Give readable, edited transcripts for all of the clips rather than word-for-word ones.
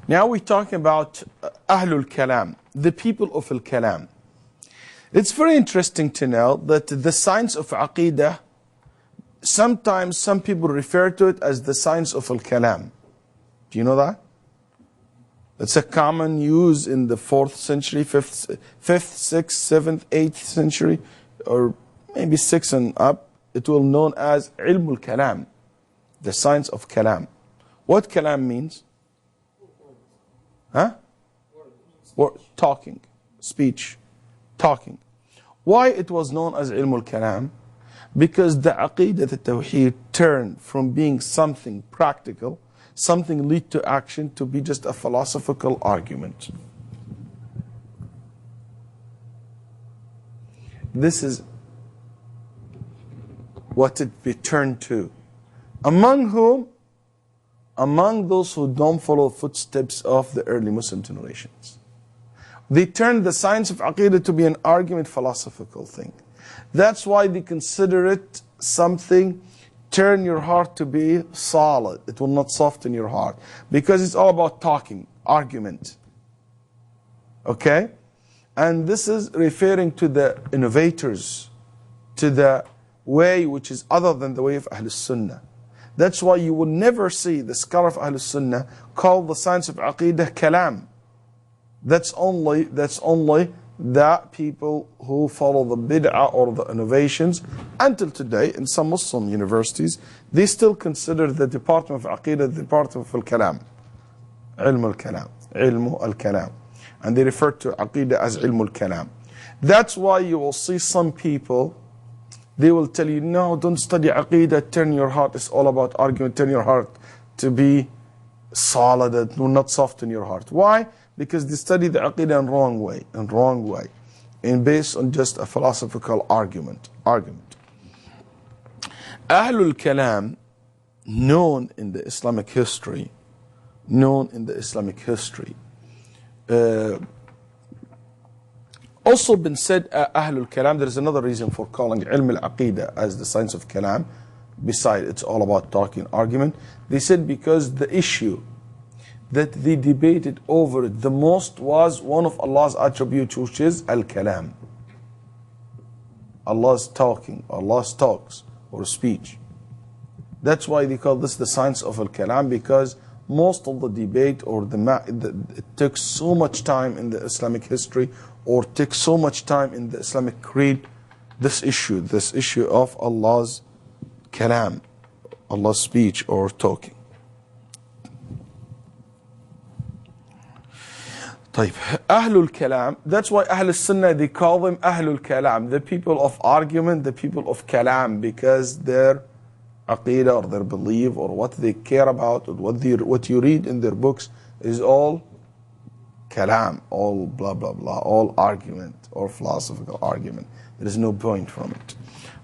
Now we're talking about Ahlul Kalam, the people of Al-Kalam. It's very interesting to know that the science of Aqeedah, sometimes some people refer to it as the science of Al-Kalam. Do you know that? It's a common use in the 4th century, 5th, 6th, 7th, 8th century, or maybe 6 and up. It will be known as Ilm al-Kalam, the science of Kalam. What Kalam means? Huh? Talking, speech, talking. Why it was known as Ilm al-Kalam? Because the Aqeedah, the Tawheed, turned from being something practical, something lead to action, to be just a philosophical argument. This is what it returned to. Among whom? Among those who don't follow footsteps of the early Muslim generations. They turned the science of Aqeedah to be an argument, philosophical thing. That's why they consider it something, turn your heart to be solid. It will not soften your heart. Because it's all about talking, argument. Okay? And this is referring to the innovators, to the way which is other than the way of Ahlul Sunnah. That's why you will never see the scholar of Ahlul Sunnah call the science of Aqeedah Kalam. That's only the people who follow the bid'ah or the innovations. Until today, in some Muslim universities, they still consider the department of Aqeedah the department of Al-Kalam. Ilm al-Kalam. Ilm al-Kalam. And they refer to Aqeedah as Ilm al-Kalam. That's why you will see some people, they will tell you, no, don't study Aqeedah, turn your heart, it's all about argument, turn your heart to be solid, it will not soften your heart. Why? Because they study the Aqeedah in wrong way, and based on just a philosophical argument. Ahlul Kalam, known in the Islamic history, also been said, Ahlul Kalam, there is another reason for calling Ilm al-Aqeedah as the science of Kalam, besides it's all about talking, argument. They said because the issue that they debated over it the most was one of Allah's attributes, which is Al-Kalam. Allah's talking, Allah's talks, or speech. That's why they call this the science of Al-Kalam, because most of the debate or it took so much time in the Islamic history, or took so much time in the Islamic creed, this issue of Allah's Kalam, Allah's speech or talking. طيب, Ahlul Kalam, that's why Ahlul Sunnah, they call them Ahlul Kalam, the people of argument, the people of Kalam, because their Aqeedah or their belief or what they care about or what you read in their books is all Kalam, all blah blah blah, all argument or philosophical argument. There is no point from it.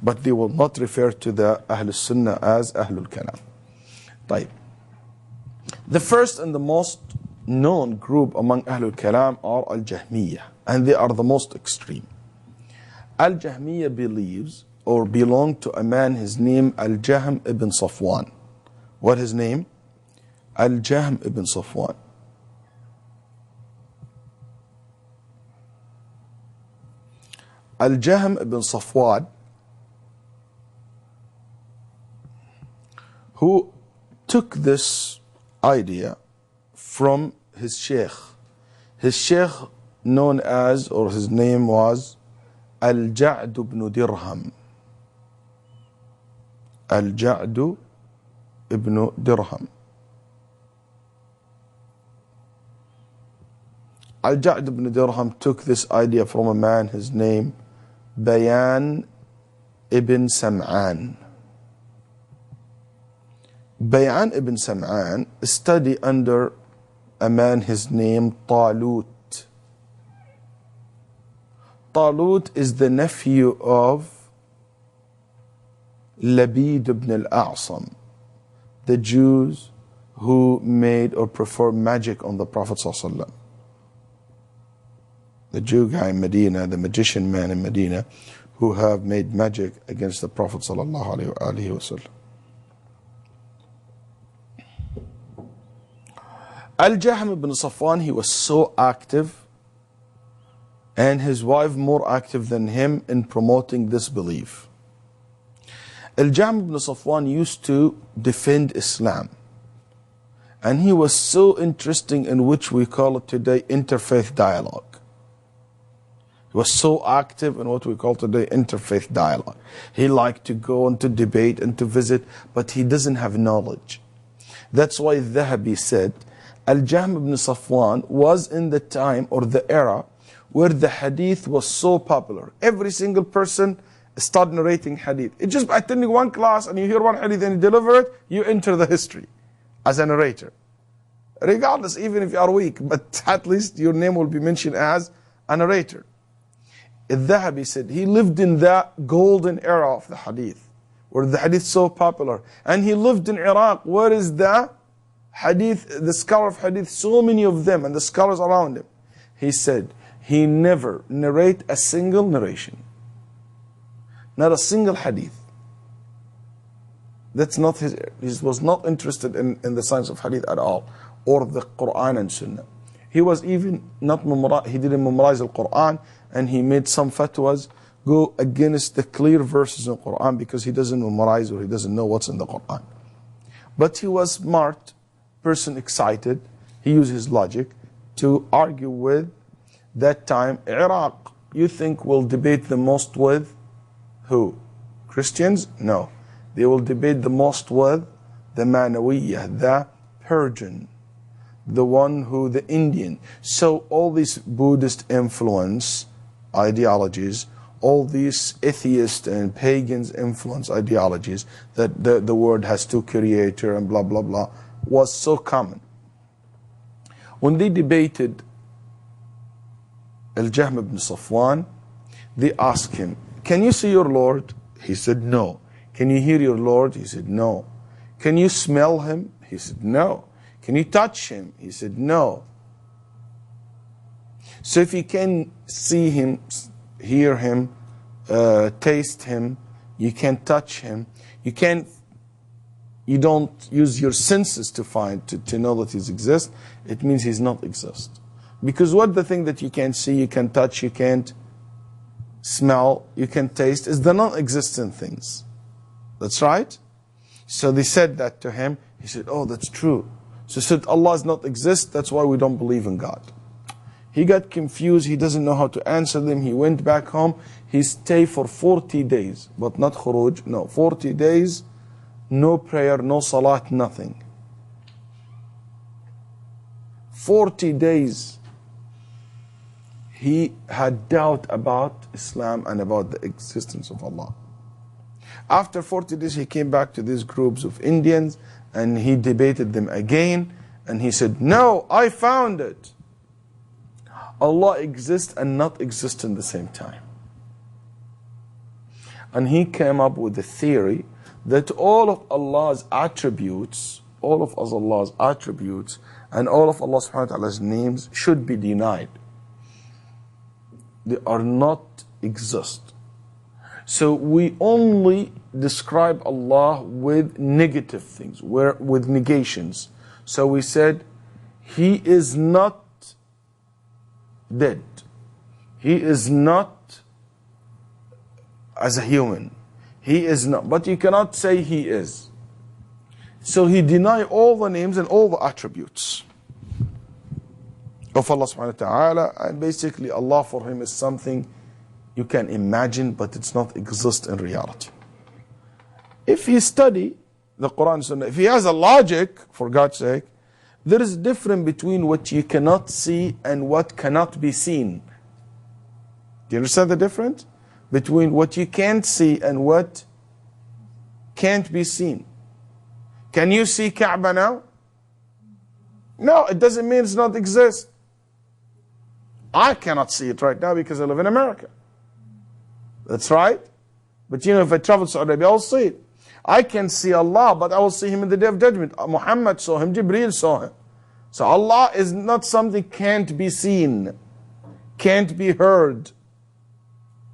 But they will not refer to the Ahlul Sunnah as Ahlul Kalam. طيب. The first and the most known group among Ahlul Kalam are Al-Jahmiyyah, and they are the most extreme. Al-Jahmiyyah believes or belong to a man, his name Al-Jahm ibn Safwan. What his name? Al-Jahm ibn Safwan. Al-Jahm ibn Safwan, who took this idea from his sheikh. His sheikh known as, or his name was, Al-Ja'd ibn Dirham. Al-Ja'd ibn Dirham. Al-Ja'd ibn Dirham took this idea from a man, his name Bayan ibn Sam'an. Bayan ibn Sam'an studied under a man, his name Talut. Talut is the nephew of Labid ibn al-A'sam, the Jews who made or performed magic on the Prophet ﷺ. The Jew guy in Medina, the magician man in Medina, who have made magic against the Prophet ﷺ. Al-Jahm ibn Safwan, he was so active, and his wife more active than him in promoting this belief. Al-Jahm ibn Safwan used to defend Islam. And he was so interesting in which we call it today interfaith dialogue. He was so active in what we call today interfaith dialogue. He liked to go and to debate and to visit, but he doesn't have knowledge. That's why Dhahabi said, Al-Jahm ibn Safwan was in the time or the era where the hadith was so popular. Every single person started narrating hadith. It's just by attending one class and you hear one hadith and you deliver it, you enter the history as a narrator. Regardless, even if you are weak, but at least your name will be mentioned as a narrator. Al-Dhahabi said he lived in that golden era of the hadith, where the hadith is so popular. And he lived in Iraq, where is the hadith, the scholar of hadith, so many of them, and the scholars around him. He said he never narrate a single narration. Not a single hadith. That's not his, he was not interested in the science of hadith at all, or the Quran and Sunnah. He was even not memorize, he didn't memorize the Quran, and he made some fatwas go against the clear verses in the Quran because he doesn't memorize or he doesn't know what's in the Quran. But he was smart, person excited, he used his logic to argue with that time. Iraq, you think will debate the most with who? Christians? No. They will debate the most with the Manawiyyah, the Persian, the one who, the Indian. So all these Buddhist influence ideologies, all these atheist and pagans influence ideologies, that the word has two creator and blah, blah, blah, was so common. When they debated Al-Jahm ibn Safwan, they asked him, can you see your Lord? He said, no. Can you hear your Lord? He said, no. Can you smell him? He said, no. Can you touch him? He said, no. So if you can see him, hear him, taste him, you can touch him, you don't use your senses to know that he exists, it means he's not exist. Because what the thing that you can't see, you can touch, you can't smell, you can taste, is the non-existent things. That's right? So they said that to him. He said, oh, that's true. So he said, Allah does not exist, that's why we don't believe in God. He got confused, he doesn't know how to answer them, he went back home, he stayed for 40 days, but not khuruj, no, 40 days, no prayer, no salat, nothing. 40 days, he had doubt about Islam and about the existence of Allah. After 40 days, he came back to these groups of Indians and he debated them again. And he said, no, I found it. Allah exists and not exist in the same time. And he came up with the theory that all of Allah's attributes, all of Allah's attributes and all of Allah subhanahu wa ta'ala's names should be denied. They are not exist. So we only describe Allah with negative things, with negations. So we said, He is not dead. He is not as a human. He is not. But you cannot say He is. So he denied all the names and all the attributes of Allah subhanahu wa ta'ala. And basically Allah for him is something you can imagine, but it's not exist in reality. If he study the Quran and Sunnah, if he has a logic, for God's sake, there is a difference between what you cannot see and what cannot be seen. Do you understand the difference? Between what you can't see and what can't be seen. Can you see Kaaba now? No, it doesn't mean it's not exist. I cannot see it right now because I live in America. That's right. But you know, if I travel to Saudi Arabia, I'll see it. I can see Allah, but I will see Him in the Day of Judgment. Muhammad saw Him, Jibreel saw Him. So Allah is not something can't be seen, can't be heard.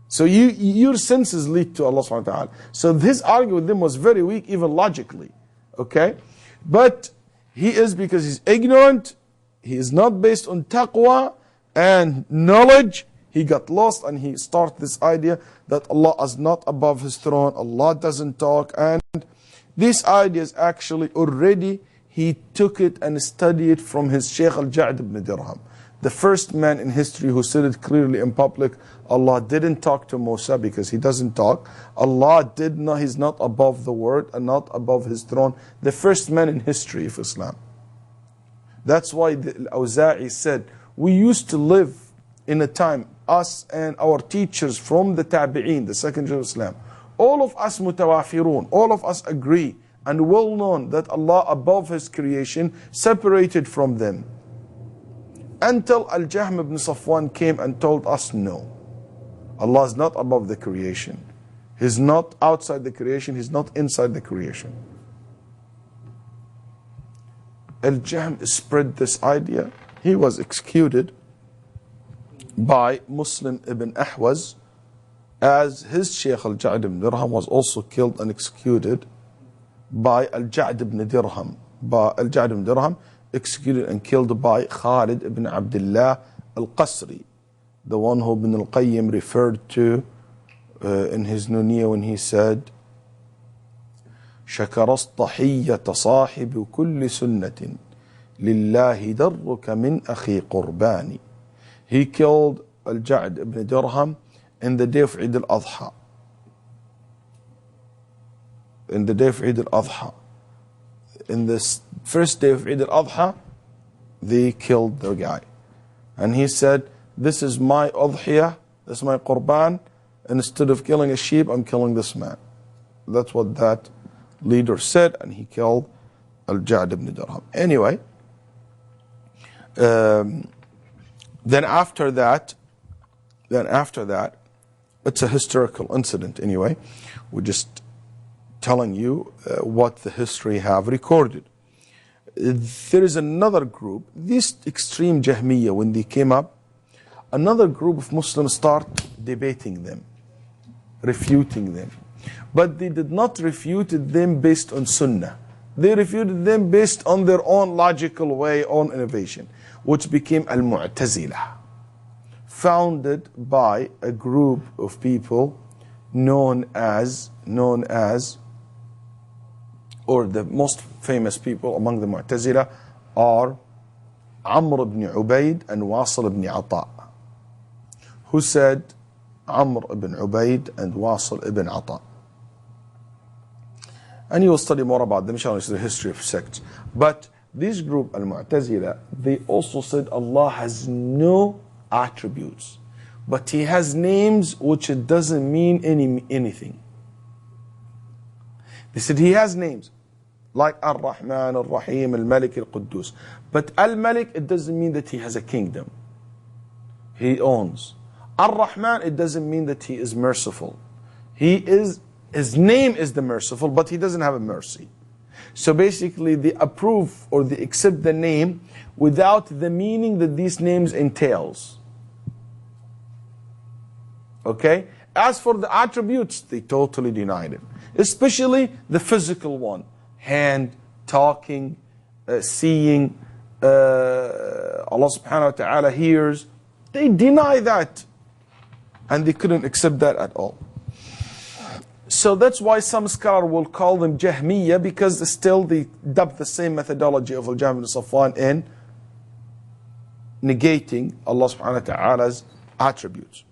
So your senses lead to Allah subhanahu wa ta'ala. So this argument with them was very weak, even logically. Okay? But he is, because he's ignorant, he is not based on taqwa and knowledge, he got lost and he started this idea that Allah is not above his throne, Allah doesn't talk, and these ideas actually already he took it and studied it from his Sheikh al-Ja'd ibn Dirham, the first man in history who said it clearly in public. Allah didn't talk to Musa because he doesn't talk. Allah did not, he's not above the word and not above his throne. The first man in history of Islam. That's why the Awza'i said, we used to live in a time, us and our teachers from the Tabi'een, the second generation of Islam, all of us mutawafirun, all of us agree and well known that Allah above his creation separated from them. Until Al-Jahm ibn Safwan came and told us no. Allah is not above the creation. He's not outside the creation, he's not inside the creation. Al-Jahm spread this idea. He was executed by Muslim ibn Ahwaz, as his Shaykh al-Ja'd ibn Dirham was also killed and executed by al-Ja'd ibn Dirham. By al-Ja'd ibn Dirham executed and killed by Khalid ibn Abdullah al-Qasri, the one who Ibn al-Qayyim referred to in his Nuniyya when he said, شكر الضحية صاحب كل سنة لله درك من أخي قرباني. He killed al-Ja'd ibn Dirham in the day of Eid al-Adha. In the day of Eid al-Adha. In the first day of Eid al-Adha, they killed the guy. And he said, this is my udhiyah, this is my qurban, and instead of killing a sheep, I'm killing this man. That's what that leader said, and he killed al-Ja'd ibn Dirham. Anyway, then after that, it's a historical incident anyway. We're just telling you what the history have recorded. There is another group, this extreme Jahmiyyah, when they came up, another group of Muslims start debating them, refuting them. But they did not refute them based on Sunnah. They refuted them based on their own logical way, own innovation, which became Al-Mu'tazilah, founded by a group of people known as, or the most famous people among the Mu'tazilah are Amr ibn Ubaid and Wasil ibn Ata. Who said Amr ibn Ubaid and Wasil ibn Ata? And you will study more about them, inshallah, it's the history of sects. But this group, Al-Mu'tazilah, they also said Allah has no attributes, but He has names which it doesn't mean anything. They said He has names, like Ar-Rahman, Ar-Rahim, Al-Malik, Al-Quddus. But Al-Malik, it doesn't mean that He has a kingdom. He owns. Ar-Rahman, it doesn't mean that He is merciful. His name is the merciful, but He doesn't have a mercy. So basically they approve or they accept the name without the meaning that these names entails. Okay? As for the attributes, they totally denied Him. Especially the physical one. Hand, talking, seeing, Allah subhanahu wa ta'ala hears. They deny that. And they couldn't accept that at all. So that's why some scholars will call them Jahmiyyah, because still they adopt the same methodology of Al-Jahm ibn Safwan in negating Allah subhanahu wa ta'ala's attributes.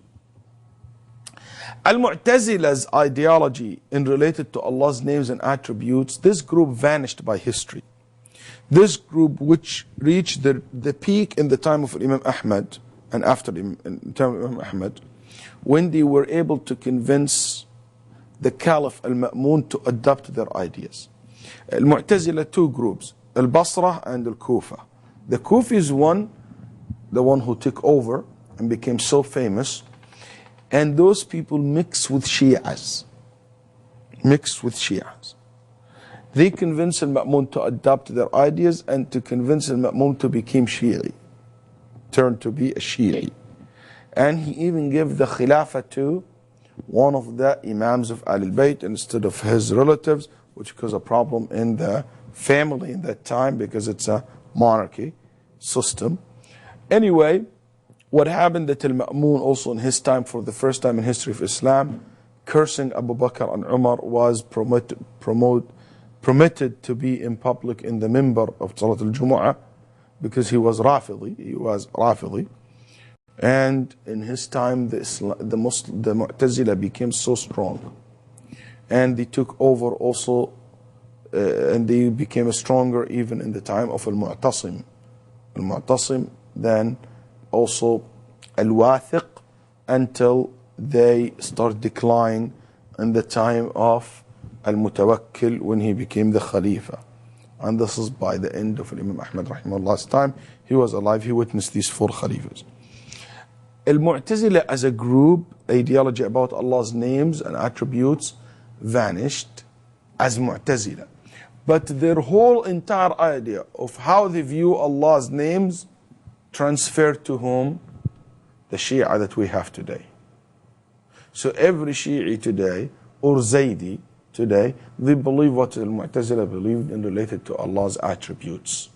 Al-Mu'tazilah's ideology in related to Allah's names and attributes, this group vanished by history. This group, which reached the peak in the time of Imam Ahmad and after in the time of Imam Ahmad, when they were able to convince the Caliph Al-Ma'mun to adopt their ideas. Al-Mu'tazilah, two groups, Al-Basra and Al-Kufa. The Kufis one, the one who took over and became so famous, and those people mixed with Shias. They convinced Al-Ma'mun to adopt their ideas and to convince Al-Ma'mun to become Shi'i, turned to be a Shi'i. And he even gave the Khilafah to one of the Imams of Ahlul Bayt instead of his relatives, which caused a problem in the family in that time because it's a monarchy. system. Anyway, what happened that Al-Ma'mun also in his time, for the first time in history of Islam, cursing Abu Bakr and Umar, was permitted to be in public in the minbar of Salat al-Jumu'ah, because he was Rafidi. And in his time, the Mu'tazila became so strong. And they took over also, and they became stronger even in the time of Al-Mu'tasim. Al-Mu'tasim, then also Al-Wathiq, until they start declining in the time of Al-Mutawakkil, when he became the Khalifa. And this is by the end of Imam Ahmad rahimahullah's time. He was alive, he witnessed these 4 Khalifas. Al-Mu'tazila as a group, ideology about Allah's names and attributes, vanished as Mu'tazila. But their whole entire idea of how they view Allah's names transferred to whom? The Shia that we have today. So every Shi'i today, or Zaydi today, they believe what Al-Mu'tazila believed and related to Allah's attributes.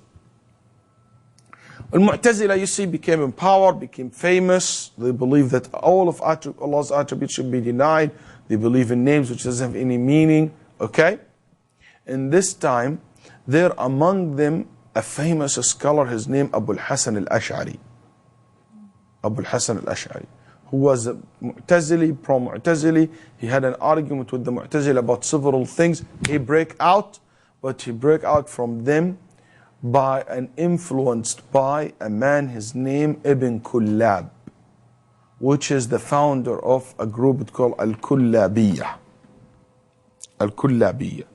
Al-Mu'tazila, you see, became empowered, became famous. They believe that all of Allah's attributes should be denied. They believe in names which doesn't have any meaning. Okay? In this time, there among them a famous scholar, his name Abu al-Hasan al-Ash'ari. Abu al-Hasan al-Ash'ari, who was a Mu'tazili, pro-Mu'tazili. He had an argument with the Mu'tazili about several things. He broke out, but he broke out from them by and influenced by a man, his name Ibn Kullab, which is the founder of a group called Al-Kullabiyah. Al-Kullabiyah.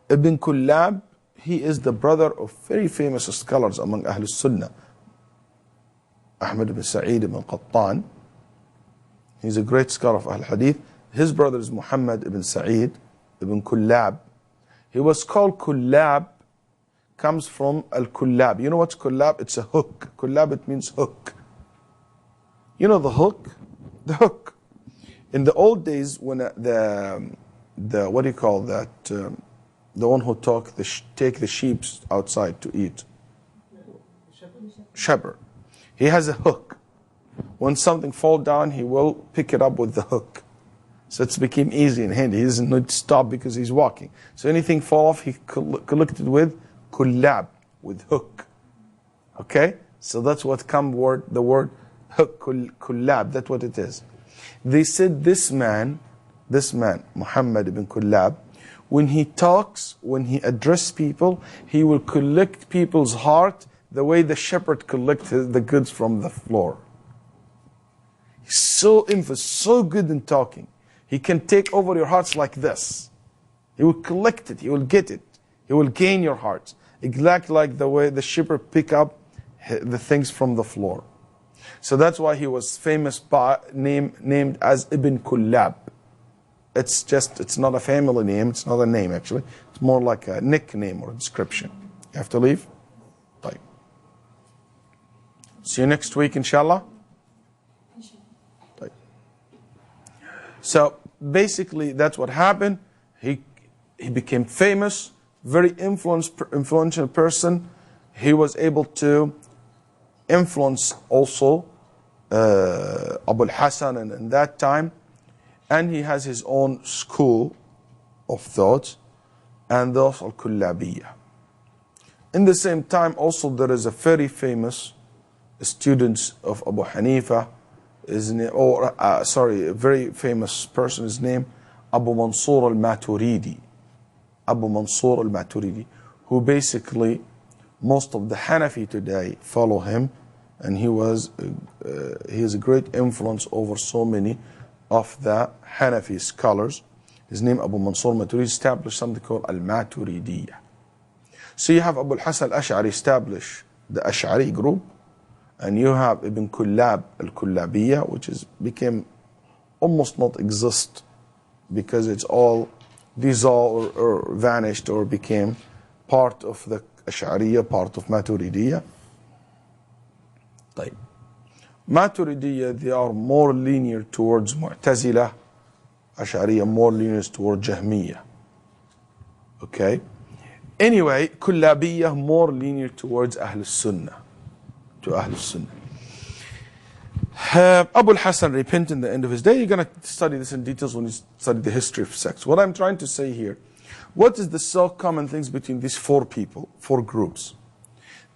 Ibn Kullab, he is the brother of very famous scholars among Ahl Sunnah. Ahmad ibn Sa'id ibn Qattan. He's a great scholar of Ahl Hadith. His brother is Muhammad ibn Sa'id ibn Kullab. He was called Kullab, comes from Al-Kullab. You know what's Kullab? It's a hook. Kullab, it means hook. You know the hook? The hook. In the old days, when the what do you call that? The one who take the sheep outside to eat. Shepherd. He has a hook. When something falls down, he will pick it up with the hook. So it's became easy and handy. He doesn't need to stop because he's walking. So anything fall off, he collected with kullab, with hook. Okay? So that's what the word hook, kullab, that's what it is. They said this man, Muhammad ibn Kullab, when he talks, when he addresses people, he will collect people's heart the way the shepherd collects the goods from the floor. He's so good in talking. He can take over your hearts like this. He will collect it, he will get it, he will gain your hearts. Exactly like the way the shepherd pick up the things from the floor. So that's why he was famous by named as Ibn Kullab. It's not a family name, it's not a name actually. It's more like a nickname or a description. You have to leave? Bye. See you next week, inshallah. Bye. So basically that's what happened. He became famous, very influential person. He was able to influence also Abu al-Hasan in that time. And he has his own school of thought, and those are Kullabiyah. In the same time, also there is a very famous student of Abu Hanifa, a very famous person, his name Abu Mansur al-Maturidi. Abu Mansur al-Maturidi, who basically most of the Hanafi today follow him, and he has a great influence over so many of the Hanafi scholars. His name Abu Mansur al-Maturidi established something called al-Maturidiyah. So you have Abu al-Hasan al-Ash'ari establish the Ash'ari group, and you have Ibn Kullab al-Kullabiyah, which became almost not exist because these all vanished or became part of the Ash'ariyah, part of Maturidiyah. طيب. Maturidiyya, they are more linear towards Mu'tazila. Ash'ariyya more linear towards Jahmiyya. Okay? Anyway, Kullabiyya more linear towards Ahl Sunnah. to Ahlul Sunnah. Abu al-Hasan repented in the end of his day. You're going to study this in details when you study the history of sects. What I'm trying to say here, what is the so common things between these four people, four groups?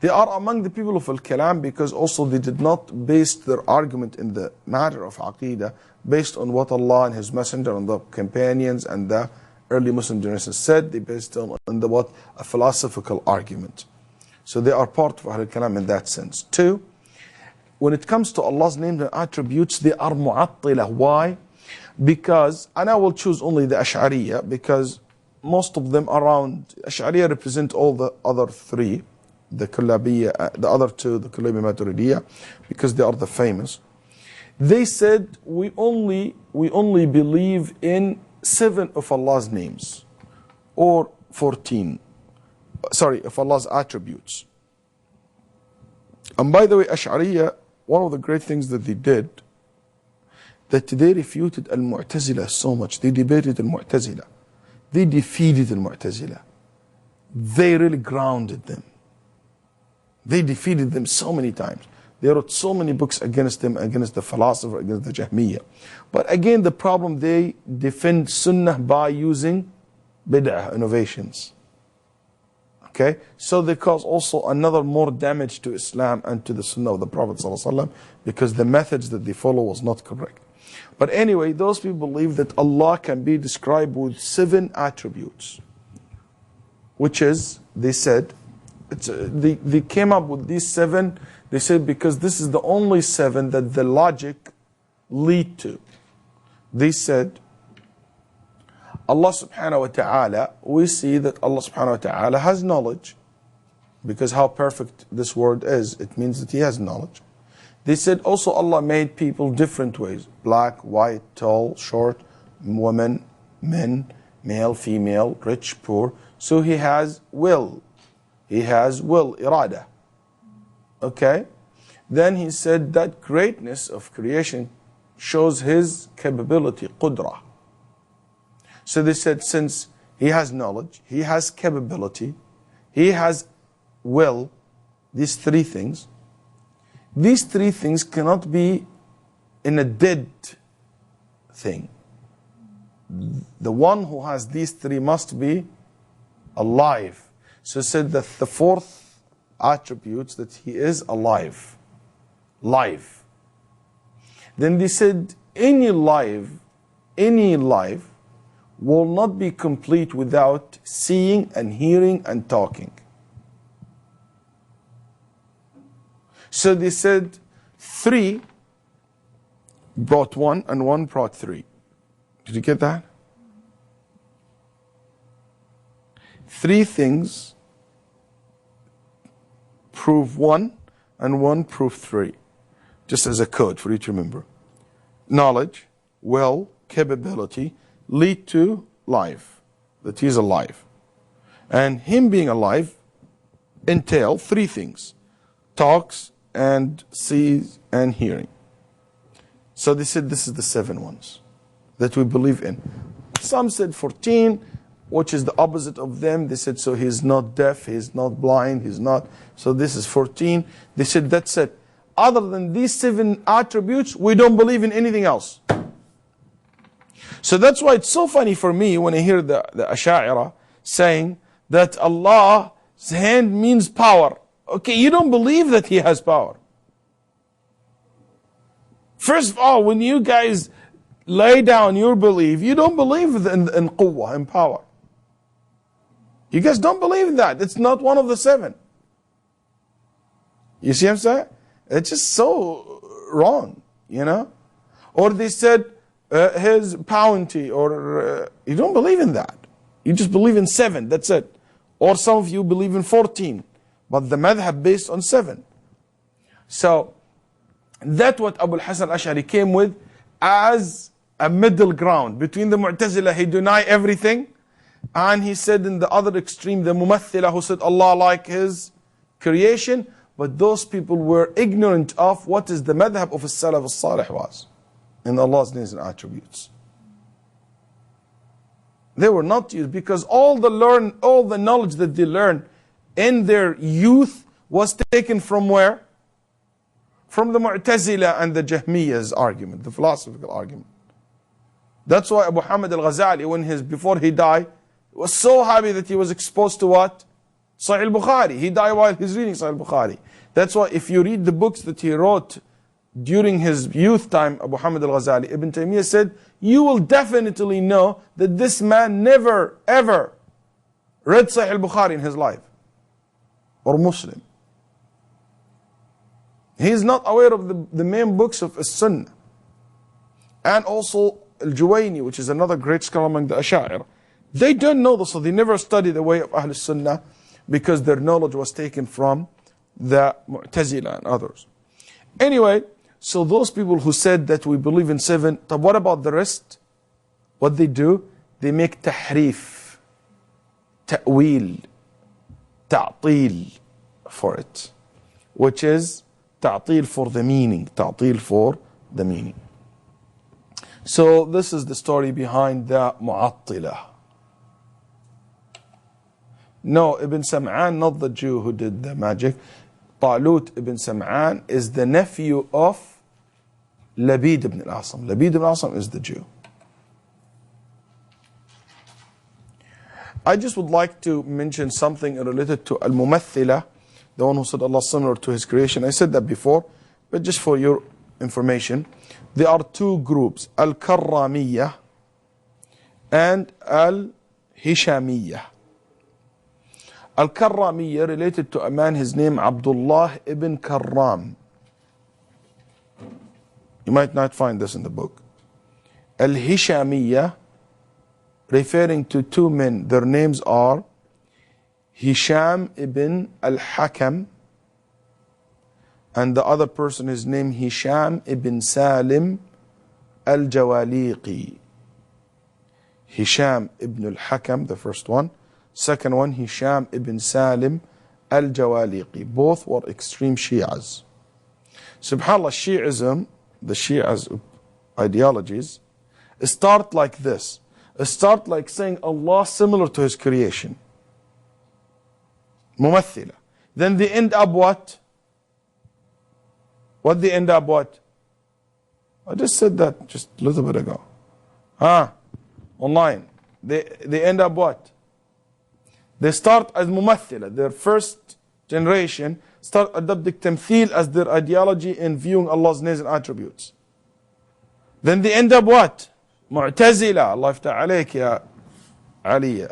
They are among the people of Al-Kalam because also they did not base their argument in the matter of Aqeedah based on what Allah and His Messenger and the companions and the early Muslim generation said. They based on a philosophical argument. So they are part of Al-Kalam in that sense. Two, when it comes to Allah's names and attributes, they are mu'attilah. Why? Because, and I will choose only the Ash'ariyah because most of them around, Ash'ariyah represent all the other three, the Kullabiyya, the other two, the Kullabiyya Maturidiyya, because they are the famous. They said, we only believe in 7 of Allah's names, or 14, sorry, of Allah's attributes. And by the way, Ash'ariyah, one of the great things that they did, that they refuted Al-Mu'tazila so much. They debated Al-Mu'tazila. They defeated Al-Mu'tazila. They really grounded them. They defeated them so many times. They wrote so many books against them, against the philosopher, against the Jahmiyyah. But again, the problem, they defend Sunnah by using bid'ah, innovations. Okay? So they cause also another more damage to Islam and to the Sunnah of the Prophet ﷺ because the methods that they follow was not correct. But anyway, those people believe that Allah can be described with 7 attributes. Which is, they said, they came up with these 7, they said because this is the only 7 that the logic lead to. They said, Allah subhanahu wa ta'ala, we see that Allah subhanahu wa ta'ala has knowledge. Because how perfect this word is, it means that He has knowledge. They said also Allah made people different ways. Black, white, tall, short, women, men, male, female, rich, poor. So He has will. He has will, irada. Okay? Then He said that greatness of creation shows His capability, qudra. So they said since He has knowledge, He has capability, He has will, these 3 things cannot be in a dead thing. The one who has these 3 must be alive. So it said that the 4th attributes that He is alive. Life. Then they said any life will not be complete without seeing and hearing and talking. So they said 3 brought 1 and 1 brought 3. Did you get that? 3 things prove 1 and 1 prove 3. Just as a code for you to remember. Knowledge, will, capability lead to life. That He's alive. And Him being alive entail 3 things. Talks and sees and hearing. So they said this is the 7 ones that we believe in. Some said 14, which is the opposite of them. They said so He's not deaf, He's not blind, He's not. So this is 14. They said that's it. Other than these 7 attributes, we don't believe in anything else. So that's why it's so funny for me when I hear the Asha'ira saying that Allah's hand means power. Okay, you don't believe that He has power. First of all, when you guys lay down your belief, you don't believe in quwwah, in power. You guys don't believe in that. It's not one of the 7. You see what I'm saying? It's just so wrong, you know? Or they said His bounty, or you don't believe in that. You just believe in 7, that's it. Or some of you believe in 14. But the madhab based on 7. So, that's what Abu al-Hasan al-Ash'ari came with as a middle ground. Between the Mu'tazila, he denied everything. And he said in the other extreme, the Mumathila, who said Allah like His creation. But those people were ignorant of what is the madhab of As-Salaf As-Salih was. In Allah's names and attributes. They were not used because all the knowledge that they learned in their youth was taken from where? from the Mu'tazila and the Jahmiyyah's argument, the philosophical argument. That's why Abu Hamid al-Ghazali, before he died, was so happy that he was exposed to what? Sahih al-Bukhari. He died while he's reading Sahih al-Bukhari. That's why if you read the books that he wrote during his youth time, Abu Hamid al-Ghazali, Ibn Taymiyyah said, you will definitely know that this man never ever read Sahih al-Bukhari in his life, or Muslim. He is not aware of the main books of Sunnah. And also Al-Juwayni, which is another great scholar among the Ash'ari. They don't know this, so they never studied the way of Ahl Sunnah because their knowledge was taken from the Mu'tazila and others. Anyway, so those people who said that we believe in 7, but what about the rest? What they do? They make tahrif, ta'wil, ta'til for it, which is ta'til for the meaning, ta'til for the meaning. So this is the story behind the Mu'attilah. No, Ibn Sam'an, not the Jew who did the magic. Talut ibn Sam'an is the nephew of Labid ibn al-Asam. Labid ibn al-Asam is the Jew. I just would like to mention something related to Al-Mumathila, the one who said Allah similar to his creation. I said that before, but just for your information, there are two groups, Al-Karramiyya and Al-Hishamiyya. Al-Karramiyya related to a man, his name Abdullah ibn Karram. You might not find this in the book. Al-Hishamiyya, referring to two men, their names are Hisham ibn al-Hakam, and the other person is named Hisham ibn Salim al-Jawaliqi. Hisham ibn al-Hakam, the first one. Second one, Hisham ibn Salim al-Jawaliqi. Both were extreme Shi'as. SubhanAllah, Shi'ism, the Shi'as ideologies, start like this. Start like saying Allah similar to His creation. Mumathila. Then they end up what? What they end up what? I just said that just a little bit ago. Online. They end up what? They start as Mumathila. Their first generation start adopting Tamthil as their ideology in viewing Allah's names and attributes. Then they end up what? Mu'tazila. Allah yaftah alayk ya Aliyah.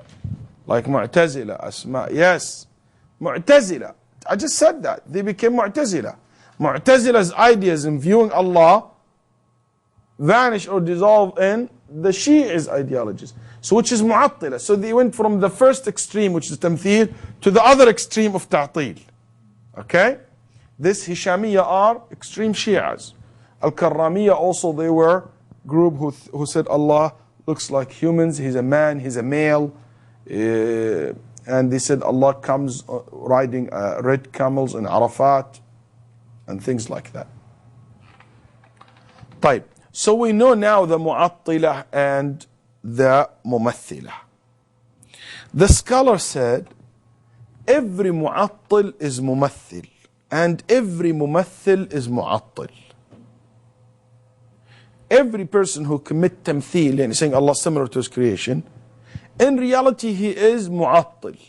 Like Mu'tazila, Asma. Yes. Mu'tazila. I just said that. They became Mu'tazila. Mu'tazila's ideas in viewing Allah vanish or dissolve in the Shi'is ideologies. So which is Mu'attila. So they went from the first extreme, which is Tamthil, to the other extreme of Ta'til. Okay? This Hishamiyya are extreme Shi'as. Al-Karramiyya also, they were group who said Allah looks like humans, He's a man, He's a male. And they said Allah comes riding red camels in Arafat and things like that. طيب. So we know now the Mu'attilah and the Mumathilah. The scholar said every Mu'attil is Mumathil and every Mumathil is Mu'attil. Every person who commit Tamthil and saying Allah similar to His creation, in reality he is Mu'attil.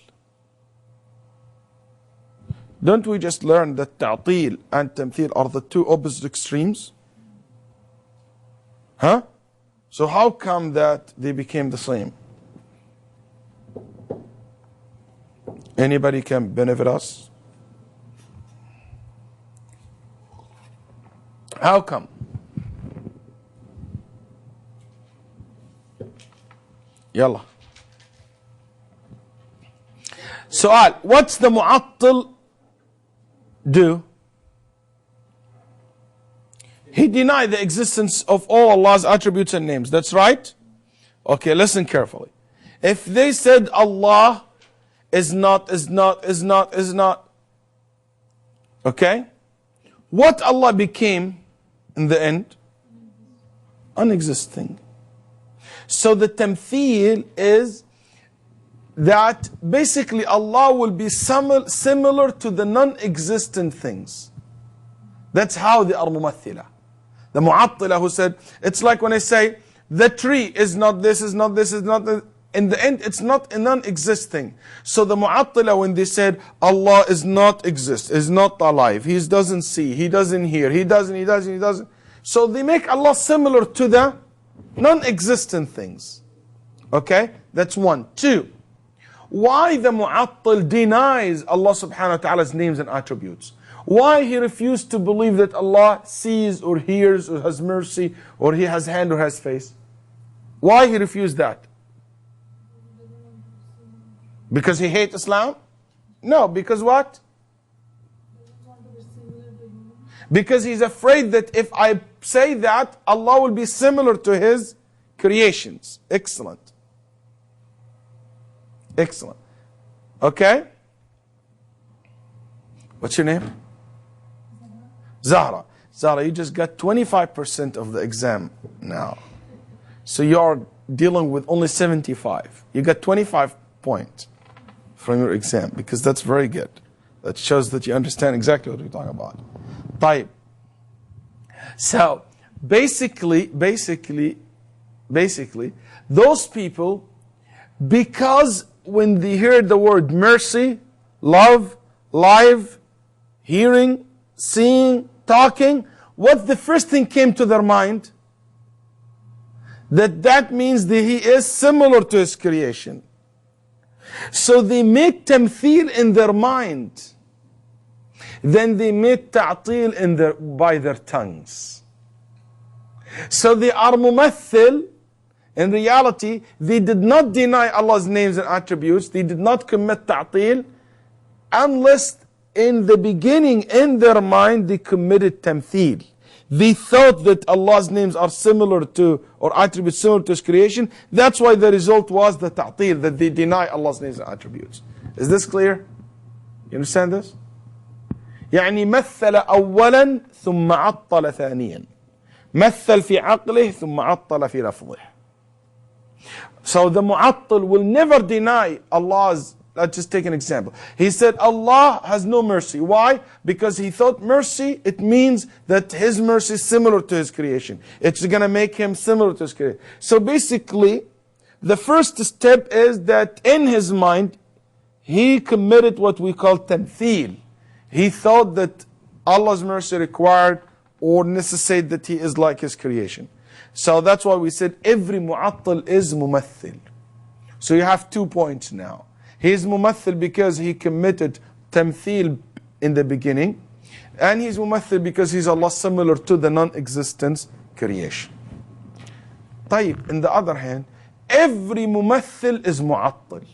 Don't we just learn that Ta'til and Tamthil are the two opposite extremes? So how come that they became the same? Anybody can benefit us? How come? Yalla. Su'al, what's the Mu'attil do? He denied the existence of all Allah's attributes and names. That's right? Okay, listen carefully. If they said Allah is not, okay? What Allah became in the end? Unexisting. So the Tamthil is that basically Allah will be similar to the non-existent things. That's how they are mumathila. The mu'attila who said, it's like when I say, the tree is not this, is not this, is not this. In the end, it's not a non-existing. So the mu'attila, when they said, Allah is not exist, is not alive, He doesn't see, He doesn't hear, He doesn't. So they make Allah similar to the non-existent things. Okay? That's one. Two, why the mu'attil denies Allah subhanahu wa ta'ala's names and attributes? Why he refused to believe that Allah sees or hears or has mercy or He has hand or has face? Why he refused that? Because he hates Islam? No, because what? Because he's afraid that if I say that, Allah will be similar to His creations. Excellent. Excellent. Okay? What's your name? Zahra. Zahra, you just got 25% of the exam now. So you are dealing with only 75. You got 25 points from your exam, because that's very good. That shows that you understand exactly what we're talking about. طيب. So basically, those people, because when they hear the word mercy, love, life, hearing, seeing, talking, what the first thing came to their mind? That means that He is similar to His creation. So they make tamthil in their mind. Then they make ta'til by their tongues. So they are mumathil. In reality, they did not deny Allah's names and attributes. They did not commit ta'til, unless in the beginning, in their mind, they committed tamthil. They thought that Allah's names are similar to, or attributes similar to His creation. That's why the result was the ta'til, that they deny Allah's names and attributes. Is this clear? You understand this? يعني مثل أولا ثم عطل ثانيا. مثل في عقله ثم عطل في لفظه. So the mu'attil will never deny Allah's. Let's just take an example. He said Allah has no mercy. Why? Because he thought mercy, it means that His mercy is similar to His creation. It's going to make Him similar to His creation. So basically, the first step is that in his mind, he committed what we call tamthil. He thought that Allah's mercy required or necessitated that He is like His creation. So that's why we said every mu'attil is mumathil. So you have 2 points now. He is mumathil because he committed tamthil in the beginning, and he's mumathil because he's Allah similar to the non-existence creation. طيب, on the other hand, every mumathil is mu'attil.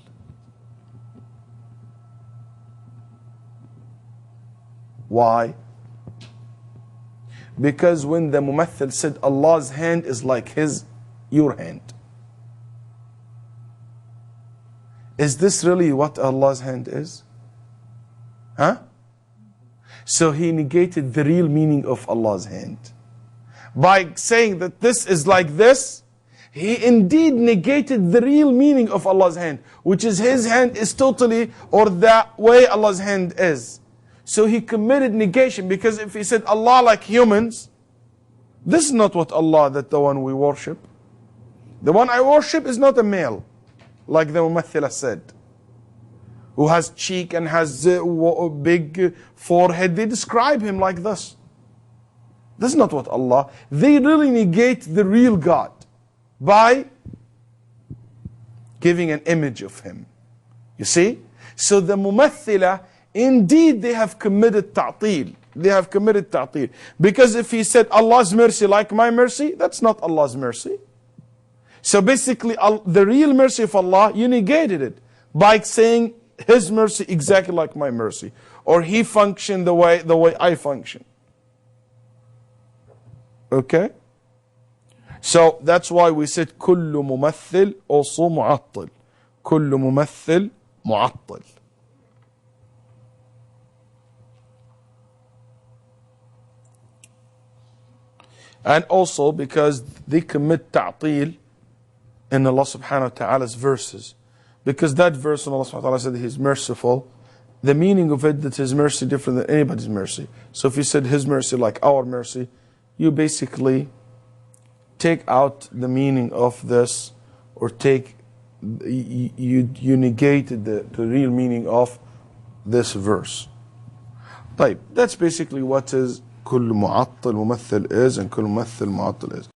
Why? Because when the mumathil said Allah's hand is like your hand, is this really what Allah's hand is? Huh? So he negated the real meaning of Allah's hand. By saying that this is like this, he indeed negated the real meaning of Allah's hand, which is His hand is totally, or the way Allah's hand is. So he committed negation, because if he said Allah like humans, this is not what Allah, that the one we worship. The one I worship is not a male, like the Mumathila said, who has cheek and has a big forehead. They describe him like this. This is not what Allah. They really negate the real God by giving an image of Him. You see? So the Mumathila, indeed they have committed ta'til. They have committed ta'til. Because if he said Allah's mercy like my mercy, that's not Allah's mercy. So basically, the real mercy of Allah, you negated it by saying His mercy exactly like my mercy, or He functioned the way I function. Okay? So that's why we said كل ممثل also معطل. كل ممثل معطل. And also because they commit ta'til in Allah subhanahu wa ta'ala's verses. Because that verse in Allah subhanahu wa ta'ala said He's merciful the meaning of it, that His mercy different than anybody's mercy. So if you said His mercy like our mercy, you basically take out the meaning of this, or you negated the real meaning of this verse. طيب, that's basically what is كل معطل ممثل is and كل ممثل معطل is.